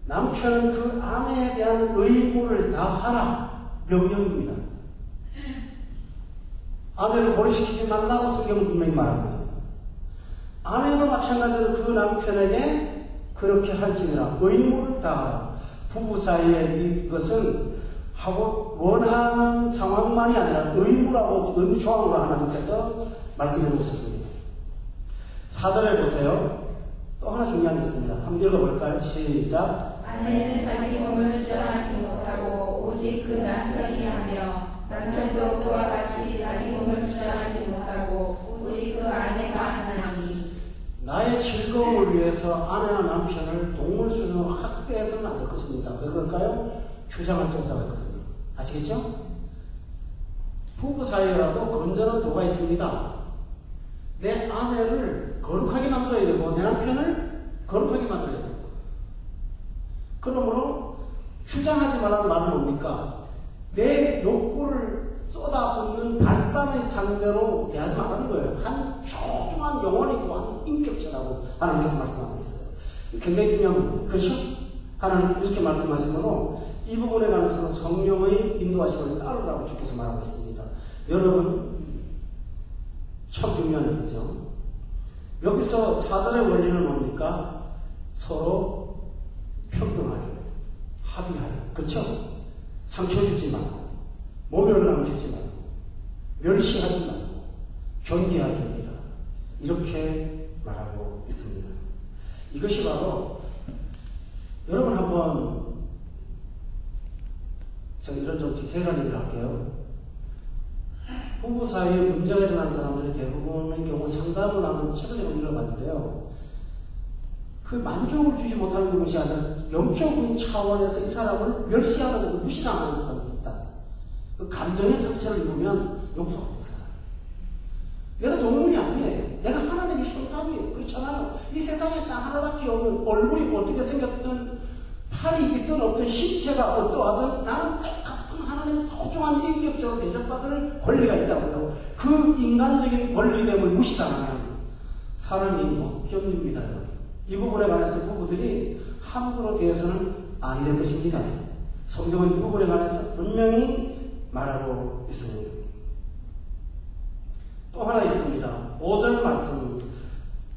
남편은 그 아내에 대한 의무를 다하라. 명령입니다. 아내를 고립시키지 말라고 성경은 분명히 말합니다. 아내도 마찬가지로 그 남편에게 그렇게 할지니라. 의무를 다하라. 부부 사이에 이것은 하고 원하는 상황만이 아니라 의무라고 의무 조항으로 하나님께서 말씀해 놓으셨습니다. 4절에 보세요. 또 하나 중요한 게 있습니다. 한번 읽어볼까요? 시작. 아내는 자기 몸을 주장하지 못하고 오직 그 남편이 하며 남편도 그와 같이 자기 몸을 주장하지 못하고 오직 그 아내가 하나니. 나의 즐거움을 위해서 아내나 남편을 동물 수준으로 학대해서는 안 될 것입니다. 왜 그럴까요? 주장할 수 없다고 했거든요. 아시겠죠? 부부 사이라도 건전한 도가 있습니다. 내 아내를 거룩하게 만들어야 되고 내 남편을 거룩하게 만들어야 되고. 그러므로 주장하지 말라는 말은 뭡니까? 내 욕구를 쏟아붓는 발산의 상대로 대하지 말라는 거예요. 한 소중한 영혼이고 한 인격체라고 하나님께서 말씀하고 있어요. 굉장히 중요한 부분이에요. 그렇죠? 하나님께서 이렇게 말씀하시므로 이 부분에 관해서는 성령의 인도하심을 따르라고 주께서 말하고 있습니다. 여러분, 참 중요한 얘기죠. 여기서 4절의 원리는 뭡니까? 서로 평등하게, 합의하여. 그렇죠? 상처 주지 말고, 모멸감 주지 말고, 멸시하지 말고, 존귀하게 하리라. 이렇게 말하고 있습니다. 이것이 바로, 여러분 한번, 제가 이런 좀 디테일한 얘기를 할게요. 부부 사이에 문제가 일어난 사람들이 대부분의 경우 상담을 하는 책을 제가 읽어봤는데요. 그 만족을 주지 못하는 것이 아니라 영적인 차원에서 이 사람을 멸시하고 무시당하는 사람이 있다. 그 감정의 상처를 입으면 용서가 없는 사람. 내가 동물이 아니에요. 내가 하나님의 형상이에요. 그렇잖아요. 이 세상에 딱 하나밖에 없는 얼굴이 어떻게 생겼든 팔이 있든 어떤 신체가 어떠하든 나는 똑같은 하나님의 소중한 인격적으로 대접받을 권리가 있다고요. 그 인간적인 권리됨을 무시당하면 사람이 못 견딥니다. 이 부분에 관해서 부부들이 함부로 대해서는 아니 될 것입니다. 성경은 이 부분에 관해서 분명히 말하고 있습니다. 또 하나 있습니다. 5절 말씀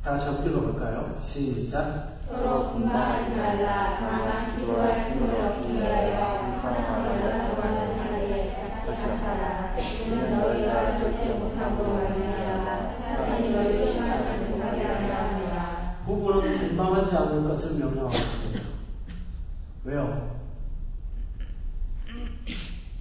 다 같이 한번 읽어볼까요? 시작. 서로 분방하지 말라. 다만 기도와 힘을 얻기 위하여 사랑을 연락하는 하나님의 같이 하라. 이는 너희가 절제 못함으로 말미암아 사탄이 너희를 시험하지 못하게 하려 합니다. 부부는 분방하지 않을 것을 명령하고 있습니다. 왜요?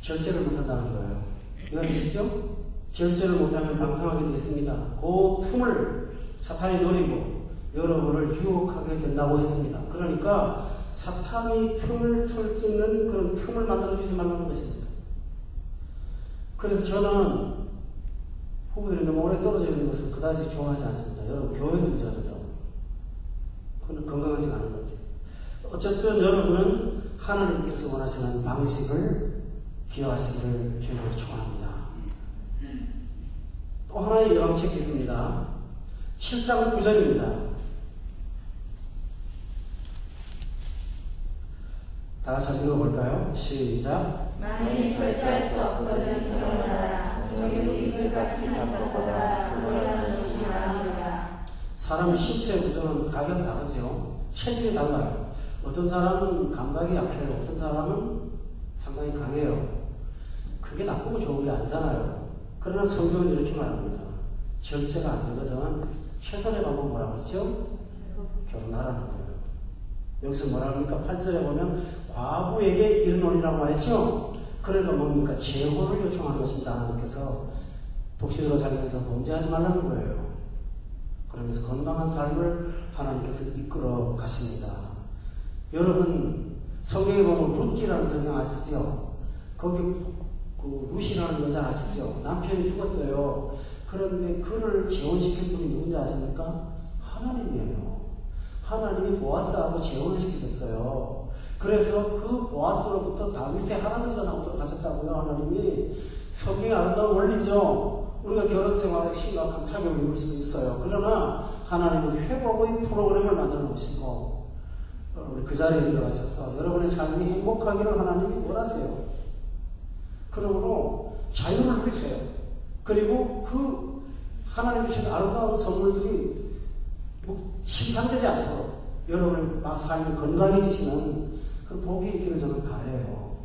절제를 못한다는 거예요. 이거 아시죠? 절제를 못하면 방탕하게 되어 있습니다. 그 틈을 사탄이 노리고 여러분을 유혹하게 된다고 했습니다. 그러니까 사탄이 틈을 털 수 있는 그런 틈을 만들어주지 말라는 것입니다. 그래서 저는 부부들이 너무 오래 떨어져 있는 것을 그다지 좋아하지 않습니다. 여러분, 교회도 문제가 되더라고요. 그건 건강하지 않은 것 같아요. 어쨌든 여러분은 하나님께서 원하시는 방식을 기억하시기를 주님으로 축원합니다. 또 하나의 예방책이 있습니다. 7장 9절입니다. 다 같이 한번 읽어볼까요? 시작. 만일 절제할 수 없거든 일어나라. 정욕이 불같이 한 것보다 그보다 것이 나으리라. 사람의 신체의 구조는 각각 다르죠. 체질이 달라요. 어떤 사람은 감각이 약해요. 어떤 사람은 상당히 강해요. 그게 나쁘고 좋은 게 아니잖아요. 그러나 성경은 이렇게 말합니다. 절제가 안 되거든 최선의 방법 뭐라고 했죠? 결혼하라는 거예요. 여기서 뭐라 합니까? 8절에 보면 과부에게 이르노니라고 말했죠? 그러니까 뭡니까? 재혼을 요청하는 것입니다. 하나님께서 독신으로 살면서 범죄하지 말라는 거예요. 그러면서 건강한 삶을 하나님께서 이끌어 가십니다. 여러분 성경에 보면 룻기라는 성경 아시죠? 거기 그 룻이라는 여자 아시죠? 남편이 죽었어요. 그런데 그를 재혼시킨 분이 누군지 아십니까? 하나님이에요. 하나님이 보아스하고 재혼을 시키셨어요. 그래서 그 보아스로부터 다윗의 할아버지가 나오도록 하셨다고요. 하나님이. 성경의 아름다운 원리죠. 우리가 결혼 생활에 심각한 타격을 입을 수도 있어요. 그러나 하나님은 회복의 프로그램을 만들어 놓으시고 여러분이 그 자리에 들어가셔서 여러분의 삶이 행복하기를 하나님이 원하세요. 그러므로 자유를 누리세요. 그리고 그 하나님 주신 아름다운 선물들이 침상되지 않도록 여러분의 삶이 건강해지시는 그 복이 있기를 저는 바라요.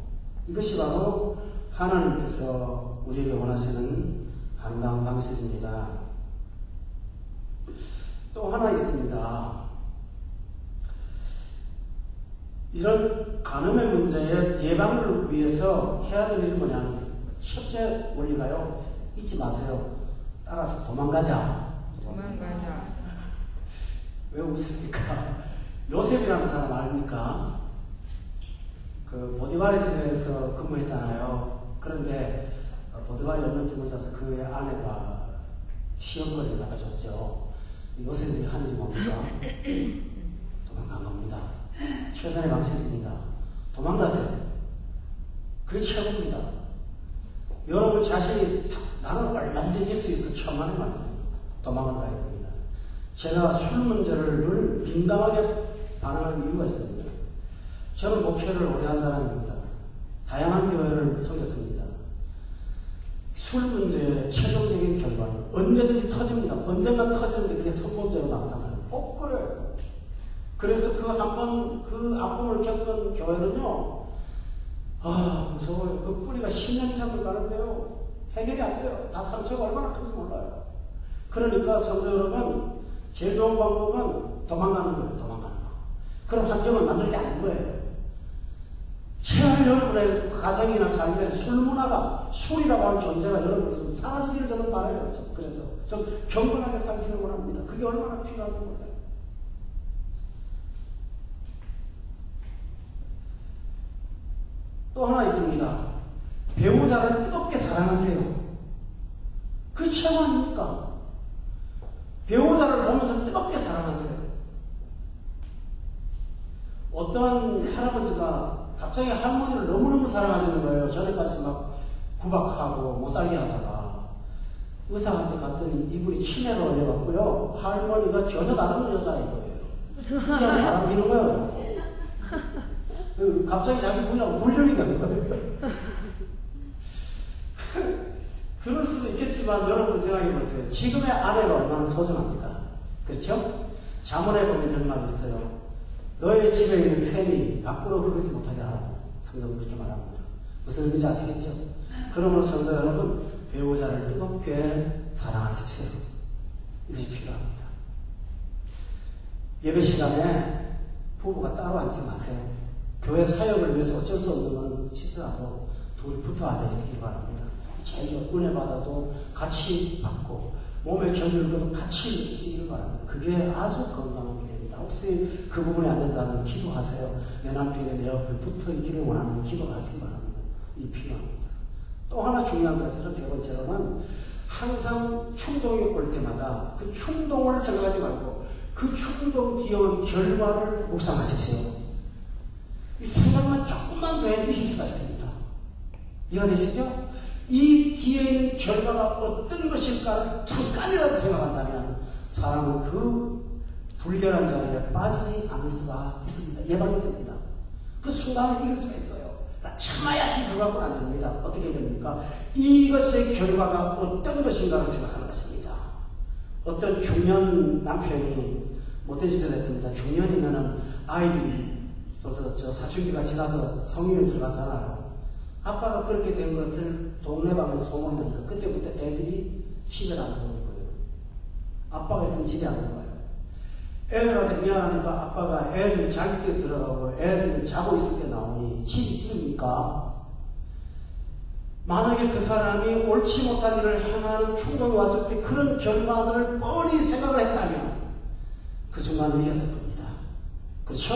이것이 바로 하나님께서 우리에게 원하시는 아름다운 방식입니다. 또 하나 있습니다. 이런 간음의 문제의 예방을 위해서 해야 될 일은 뭐냐면 첫째 원리가요. 잊지 마세요. 따라서 도망가자. 도망가자. 왜 웃습니까? 요셉이라는 사람 아닙니까? 그 보디발의 집에서 근무했잖아요. 그런데 보디발이 없는 집을 자서 그의 아내가 시험거리를 갖다 줬죠. 요셉이 한 일이 뭡니까? 도망간 겁니다. 최선의 방식입니다. 도망가세요. 그게 최고입니다. 여러분 자신이 나는 얼마든지 이길 수 있어. 천만의 말씀. 도망가야 됩니다. 제가 술 문제를 늘 민감하게 반응하는 이유가 있습니다. 저는 목회를 오래 한 사람입니다. 다양한 교회를 섬겼습니다. 술 문제의 최종적인 결과는 언제든지 터집니다. 언젠가 터지는데 그게 성범죄로 나오잖아요. 꼭 그래요. 그래서 그 아픔을 겪은 교회는요, 무서워요. 그 뿌리가 10년 이상을 가는데요. 해결이 안 돼요. 다 상처가 얼마나 큰지 몰라요. 그러니까 성도 여러분, 제일 좋은 방법은 도망가는 거예요. 도망가는 거. 그런 환경을 만들지 않는 거예요. 제발 여러분의 가정이나 삶에 술 문화가, 술이라고 하는 존재가 여러분에게 좀 사라지기를 저는 바라요. 그래서 좀 경건하게 살기를 원합니다. 그게 얼마나 필요한지 몰라요. 또 하나 있습니다. 배우자를 뜨겁게 사랑하세요. 그게 최고 아닙니까? 배우자를 보면서 뜨겁게 사랑하세요. 어떤 할아버지가 갑자기 할머니를 너무너무 사랑하시는 거예요. 전에까지 막 구박하고 못살게 하다가 의사한테 갔더니 이분이 치매가 걸려갖고요. 할머니가 전혀 다른 여자인 거예요. 그냥 바람기는 거예요. 갑자기 자기 부인하고 불륜이 되는 거예요. 그럴 수도 있겠지만 여러분 생각해보세요. 지금의 아내가 얼마나 소중합니까? 그렇죠? 잠언에 보면 이런 말이 있어요. 너의 집에 있는 샘이 밖으로 흐르지 못하게 하라고 성경은 그렇게 말합니다. 무슨 의미인지 아시겠죠? 그러므로 성도 여러분, 배우자를 뜨겁게 사랑하십시오. 이것이 필요합니다. 예배 시간에 부부가 따로 앉지 마세요. 교회 사역을 위해서 어쩔 수 없는 건 치더라도 둘이 붙어 앉아있기 바랍니다. 제일 은혜 받아도 같이 받고 몸에 견딜 같이 느끼시길 바랍니다. 그게 아주 건강한 길입니다. 혹시 그 부분이 안 된다면 기도하세요. 내 남편이 내 옆에 붙어 있기를 원하는 기도를 하시기 바랍니다. 이 필요합니다. 또 하나 중요한 사실은 세 번째로는 항상 충동이 올 때마다 그 충동을 생각하지 말고 그 충동 뒤에 온 결과를 묵상하십시오. 이 생각만 조금만 더 해도 이길 수가 있습니다. 이해되시죠? 이 뒤에 있는 결과가 어떤 것일까를 잠깐이라도 생각한다면 사람은 그 불결한 자리에 빠지지 않을 수가 있습니다. 예방이 됩니다. 그 순간을 이길 수가 있어요. 참아야지 그거 갖고는 안 됩니다. 어떻게 됩니까? 이것의 결과가 어떤 것인가를 생각하는 것입니다. 어떤 중년 남편이 못된 짓을 했습니다. 중년이면은 아이들이 벌써 사춘기가 지나서 성인이 들어가잖아요. 아빠가 그렇게 된 것을 동네방에 소문이 나니까 그때부터 애들이 집에 안 들어올 거예요. 아빠가 있으면 집에 안 들어와요. 애들한테 미안하니까 아빠가 애들 잘 때 들어가고 애들 자고 있을 때 나오니 집이 집입니까? 만약에 그 사람이 옳지 못한 일을 행하는 충동이 왔을 때 그런 결과들을 뻔히 생각을 했다면 그 순간을 이겼을 겁니다. 그렇죠?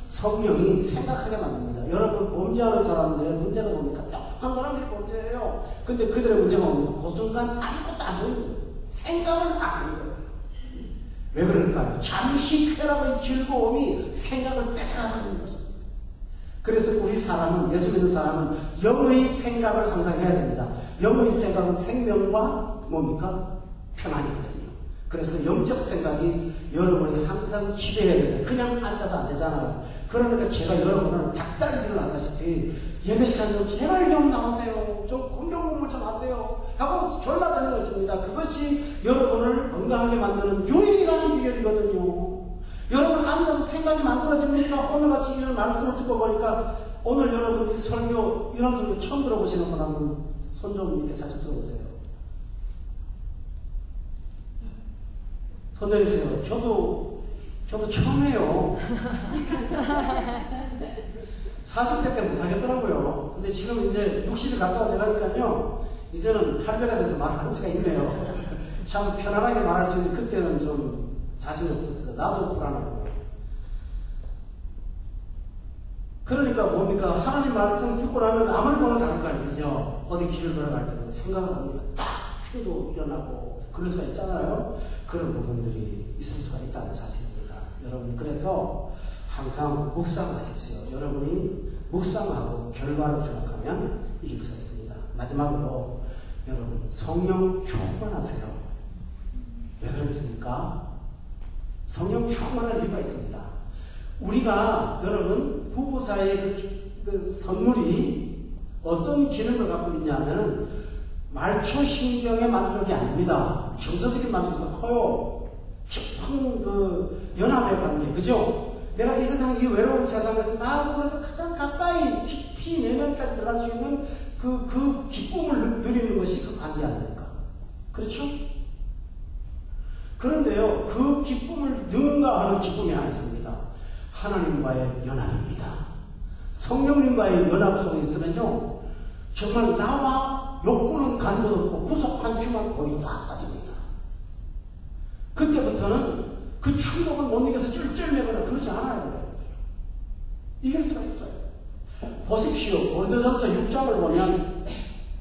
성령이 생각하게 만듭니다. 여러분 범죄하는 사람들의 문제가 뭡니까? 똑똑한 사람들이 범죄예요. 근데 그들의 문제가 뭡니까? 그 순간 아무것도 안 하는 거예요. 생각을 안 하는 거예요. 왜 그럴까요? 잠시 쾌락의 즐거움이 생각을 뺏어가는 것입니다. 그래서 우리 사람은, 예수 믿는 사람은 영의 생각을 항상 해야 됩니다. 영의 생각은 생명과 뭡니까? 평안이거든요. 그래서 영적 생각이 여러분이 항상 지배해야 됩니다. 그냥 앉아서 안 되잖아요. 그러니까 제가 여러분을 닥달지를 않다시피 예배 시간에 제발 좀 나오세요. 좀 공경 공부 좀 하세요. 하고 졸라대는 것입니다. 그것이 여러분을 건강하게 만드는 유일한 비결이거든요. 여러분 앉아서 생각이 만들어집니까? 오늘같이 이런 말씀을 듣고 보니까 오늘 여러분이 설교, 이런 설교 처음 들어보시는 분 한번 손 좀 이렇게 살짝 들어보세요. 손 내리세요. 저도 처음이에요. 40대 때 못하겠더라고요. 근데 지금 이제 60이 가까워져가니까요. 이제는 8배가 돼서 말할 수가 있네요. 참 편안하게 말할 수 있는 그때는 좀 자신이 없었어요. 나도 불안하고. 그러니까 뭡니까? 하나님 말씀 듣고 나면 아무리 돈을 다를 거 아니죠. 어디 길을 걸어갈 때도 생각을 합니다. 딱 추도 일어나고 그럴 수가 있잖아요. 그런 부분들이 있을 수가 있다는 사실입니다. 여러분, 그래서 항상 묵상하십시오. 여러분이 묵상하고 결과를 생각하면 이길 수가 있습니다. 마지막으로 여러분, 성령 충만하세요. 왜 그렇습니까? 성령 충만할 이유가 있습니다. 우리가 여러분 부부 사이의 그 선물이 어떤 기능을 갖고 있냐면 말초신경의 만족이 아닙니다. 정서적인 만족보다 커요. 깊은 그 연합의 관계, 그죠? 내가 이 세상, 이 외로운 세상에서 나하고 가장 가까이 깊이 내면까지 들어갈 수 있는 그 기쁨을 누리는 것이 그 관계 아닙니까? 그렇죠? 그런데요, 그 기쁨을 능가하는 기쁨이 하나 있습니다. 하나님과의 연합입니다. 성령님과의 연합 속에 있으면요, 정말 나와 욕구는 간도 없고 구속한 주만 보인다 빠집니다. 그때부터는 그 충동을 못 이겨서 쩔쩔매거나 그러지 않아요. 이길 수가 있어요. 보십시오. 고린도전서 6장을 보면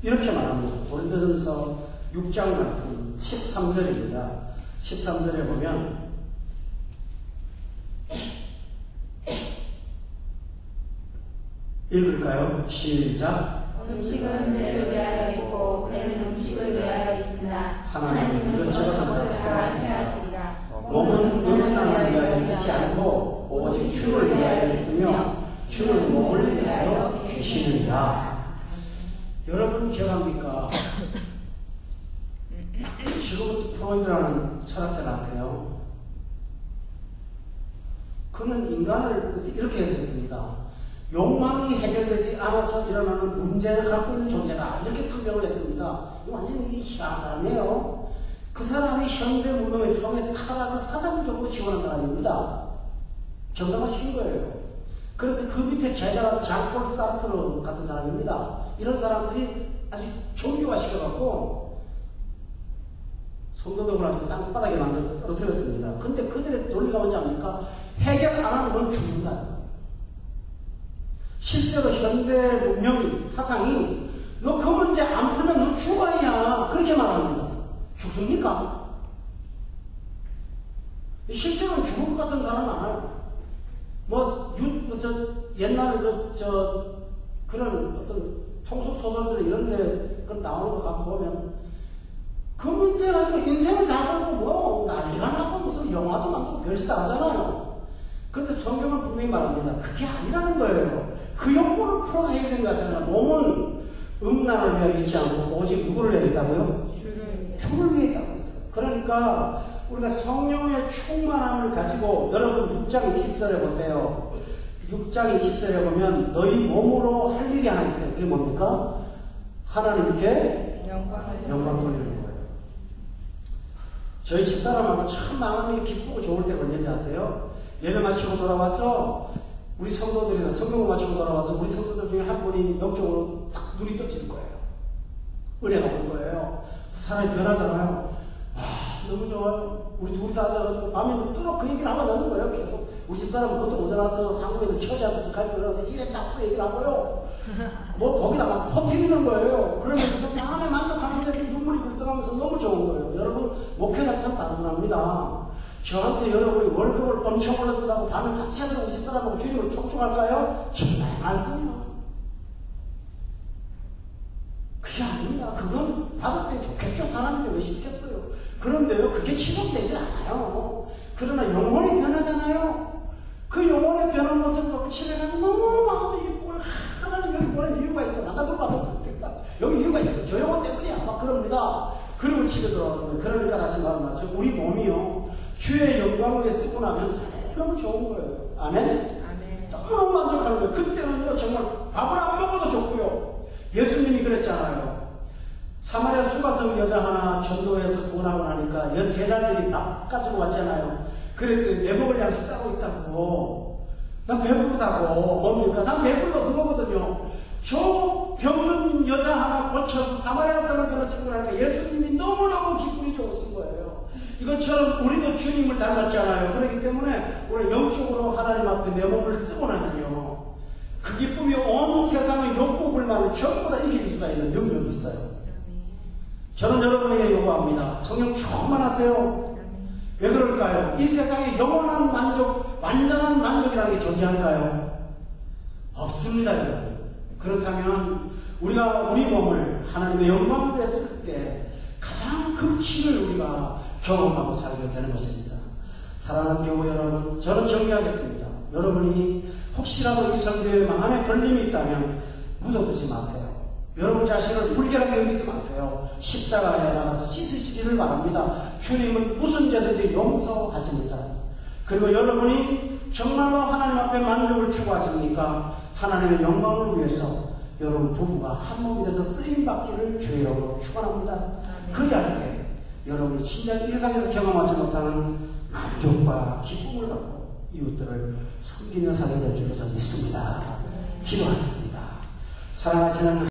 이렇게 말합니다. 고린도전서 6장 말씀 13절입니다. 13절에 보면 읽을까요? 시작. 음식은 배를 위하여 있고 배는 음식을 위하여 있으나 하나님은 이것저것 것을 다 하시리라. 몸은 음란을 위하여 있지 않고 오직 주를 위하여 있으며 주는 몸을 위하여 계시느니라. 여러분 기억합니까? 지금부터 프로이드라는 철학자를 아세요? 그는 인간을 이렇게 해석했습니다. 욕망이 해결되지 않아서 일어나는 문제를 갖고 있는 존재다. 이렇게 설명을 했습니다. 완전히 희한한 사람이에요. 그 사람이 현대 문명의 성의 타락을 사상적으로 지원한 사람입니다. 정당화시킨 거예요. 그래서 그 밑에 제자가 장폴 사르트르 같은 사람입니다. 이런 사람들이 아주 종교화시켜갖고 성도덕을 아주 땅바닥에 만들어 떨어뜨렸습니다. 근데 그들의 논리가 뭔지 압니까? 해결 안 하면 넌 죽는다. 실제로 현대 문명의 사상이 너 그 문제 안 풀면 너 죽어야 그렇게 말합니다. 죽습니까? 실제로는 죽을 것 같은 사람 많아요. 옛날에 그런 어떤 통속 소설들 이런 데 나오는 거 갖고 보면 그 문제 가지고 인생을 다 걸고 뭐 난리가 나고 무슨 영화도 만들고 별짓 다 하잖아요. 근데 성경은 분명히 말합니다. 그게 아니라는 거예요. 그 욕구를 풀어서 해야 되는 것이잖아요. 몸은 음란을 위하여 있지 않고 오직 누구를 위하여 있다고요? 주를 위해 있다고 했어요. 그러니까 우리가 성령의 충만함을 가지고 여러분 6장 20절에 보세요. 6장 20절에 보면 너희 몸으로 할 일이 하나 있어요. 그게 뭡니까? 하나님께 영광 돌리는 거예요. 저희 집사람하고 참 마음이 기쁘고 좋을 때가 언제인지 아세요? 예배 마치고 돌아와서 우리 성도들이나 성경을 마치고 돌아와서 우리 성도들 중에 한 분이 영적으로 딱 눈이 떠지는 거예요. 은혜가 오는 거예요. 사람이 변하잖아요. 너무 좋아요. 우리 둘이서 앉아가지고 밤에 늦도록 그 얘기를 하고 나는 거예요. 계속 우리 집사람은 그것도 모자라서 한국에도 처지 않아서 갈비 올라서 이랬다고 얘기를 하고요. 뭐 거기다가 퍼뜨리는 거예요. 그러면서 마음에 만족하는데 눈물이 글썽하면서 너무 좋은 거예요. 여러분 목회자 참 단순합니다. 저한테 여러분이 월급을 엄청 올려준다고 밤에 밤새도록 우리 집사람하고 주님을 촉촉할까요? 정말 많습니다. 그게 아닙니다. 그건 받을 때 좋겠죠. 사람인데 왜 시켰어요? 그런데요, 그게 지속되지 않아요. 그러나 영혼이 변하잖아요. 그 영혼의 변한 모습을 보고 집에 가면 너무 마음이 기쁘고 하나님 여기 보낸 이유가 있어. 나가도 받았어. 그러니까 여기 이유가 있어. 저 영혼 때문이야. 막 그럽니다. 그리고 집에 돌아오는 거예요. 그러니까 다시 말하면 우리 몸이요, 주의 영광을 쓰고 나면 너무 좋은 거예요. 아멘? 너무 만족하는 거예요. 그때는요, 정말 밥을 안 먹어도 좋고요. 예수님이 그랬잖아요. 사마리아 수가성 여자 하나 전도해서 구원하고 나니까 제자들이 밥 가지고 왔잖아요. 그랬더니 내 먹을 양식 따로 있다고. 난 배부르다고. 뭡니까? 난 배불러 그거거든요. 저 병든 여자 하나 고쳐서 사마리아 사람을 변화시키고 나니까 예수님이 너무너무 기분이 좋으신 거예요. 이것처럼 우리도 주님을 닮았잖아요. 그렇기 때문에 우리 영적으로 하나님 앞에 내 몸을 쓰고 나면요, 그 기쁨이 온 세상의 욕구 불만을 전부 다 이길 수가 있는 능력이 있어요. 저는 여러분에게 요구합니다. 성령 충만하세요. 왜 그럴까요? 이 세상에 영원한 만족, 완전한 만족이라는 게 존재할까요? 없습니다, 여러분. 그렇다면 우리가 우리 몸을 하나님의 영광을 했을 때 가장 극치를 우리가 경험하고 살게 되는 것입니다. 사랑하는 교우 여러분, 저는 정리하겠습니다. 여러분이 혹시라도 이 설교에 마음에 걸림이 있다면 묻어두지 마세요. 여러분 자신을 불결하게 여기지 마세요. 십자가에 나가서 씻으시기를 바랍니다. 주님은 무슨 죄든지 용서하십니다. 그리고 여러분이 정말로 하나님 앞에 만족을 추구하십니까? 하나님의 영광을 위해서 여러분 부부가 한 몸이 돼서 쓰임받기를 주의 이름으로 축원합니다. 그리할 때 여러분이 진짜 이 세상에서 경험하지 못하는 만족과 기쁨을 갖고 이웃들을 섬기며 살게 될 줄로 저는 믿습니다. 기도하겠습니다. 사랑하시는